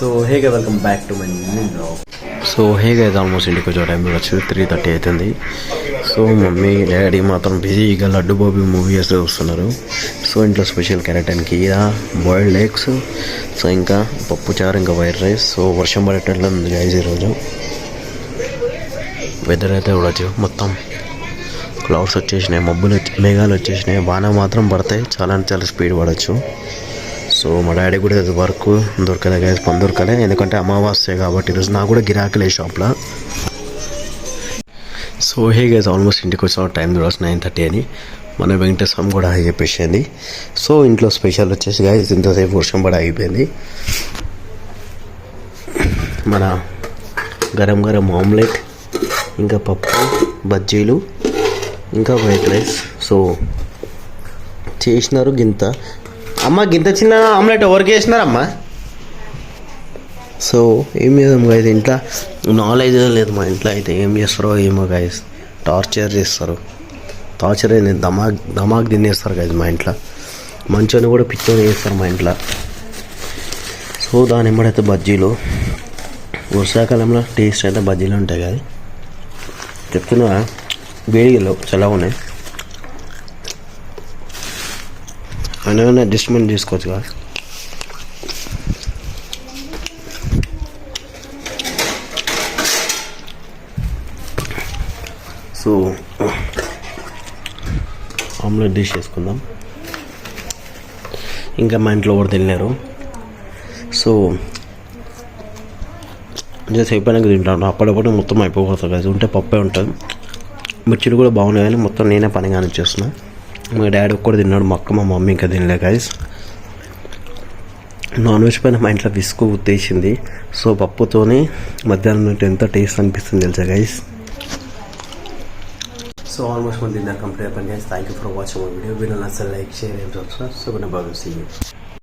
So hey guys welcome back to my new blog. So hey guys almost ఇంటికి వచ్చే time వచ్చి 3:30 అవుతుంది. So mummy daddy మాత్రం బిజీగా లడ్డు బాబీ మూవీ వేస్తే వస్తున్నారు. సో ఇంట్లో స్పెషల్ క్యారెట్ అండ్ కీరా, బాయిల్డ్ ఎగ్స్, సో ఇంకా పప్పు చారు, ఇంకా వైట్ రైస్. సో వర్షం పడేటట్లు ఉంది గైస్ ఈరోజు. వెదర్ అయితే చూడొచ్చు, మొత్తం క్లౌడ్స్ వచ్చేసినాయి, మేఘాలు వచ్చేసినాయి. వాన మాత్రం పడతాయి, చాలా అంటే చాలా స్పీడ్ పడవచ్చు. సో మా డాడీ కూడా వర్క్ దొరకలే గైస్, పని దొరకలే, ఎందుకంటే అమావాస్య కాబట్టి ఈరోజు నాకు కూడా గిరాకలే షాప్లో. సో హే గైస్ ఆల్మోస్ట్ ఇంటికి వచ్చిన టైం చూడాల్సి 9:30 అని మన వెంకటేశ్వరం కూడా చెప్పేసింది. సో ఇంట్లో స్పెషల్ వచ్చేసి గైస్ ఇంతసేపు వర్షం పడి అయిపోయింది. మన గరం గరం ఆమ్లెట్, ఇంకా పప్పు, బజ్జీలు, ఇంకా వైట్ రైస్. సో చేసినారు. గింత అమ్మ, గింత చిన్న ఆమ్లెట్ ఎవరికి వేసినారమ్మా? సో ఏం చేద్దాం గైస్, ఇంట్లో నాలెడ్జ్ లేదు మా ఇంట్లో. అయితే ఏం చేస్తారో ఏమో గైస్, టార్చర్ చేస్తారు. టార్చర్ అయింది, దమాక్ తినేస్తారు గైస్ మా ఇంట్లో. మంచోని కూడా పిచ్చోని చేస్తారు మా ఇంట్లో. సో దాని ఎమ్మడైతే బజ్జీలు, వర్షాకాలంలో టేస్ట్ అయితే బజ్జీలు ఉంటాయి కదా, చెప్తున్నా వేడిలో చల్లగా ఉన్నాయి. అయినా అడ్జస్ట్మెంట్ చేసుకోవచ్చు కదా. సో ఆమ్లెట్ డిష్ చేసుకుందాం. ఇంకా మా ఇంట్లో కూడా తినలేరు. సో జస్ట్ అయిపోయినాక తింటాను. అప్పుడప్పుడు మొత్తం అయిపోతుంది కదా, ఉంటే పప్పే ఉంటుంది. మిర్చిలు కూడా బాగున్నాయి కానీ మొత్తం నేనే పని కానిచ్చేస్తున్నా. మా డాడీ ఒక్కడు తిన్నాడు, మా అక్క మా మమ్మీ ఇంకా తినలే గైస్. నాన్ వెజ్ పైన మా ఇంట్లో విసుగు ఉత్తేసింది. సో పప్పుతోనే మధ్యాహ్నం ఎంత టేస్ట్ అనిపిస్తుంది తెలుసా గైస్. సో ఆల్మోస్ట్ మన డిన్నర్ కంప్లీట్ అయిపోయింది guys. Thank you for watching my video. Video నచ్చితే like, share and subscribe. So బాగా సీ యూ.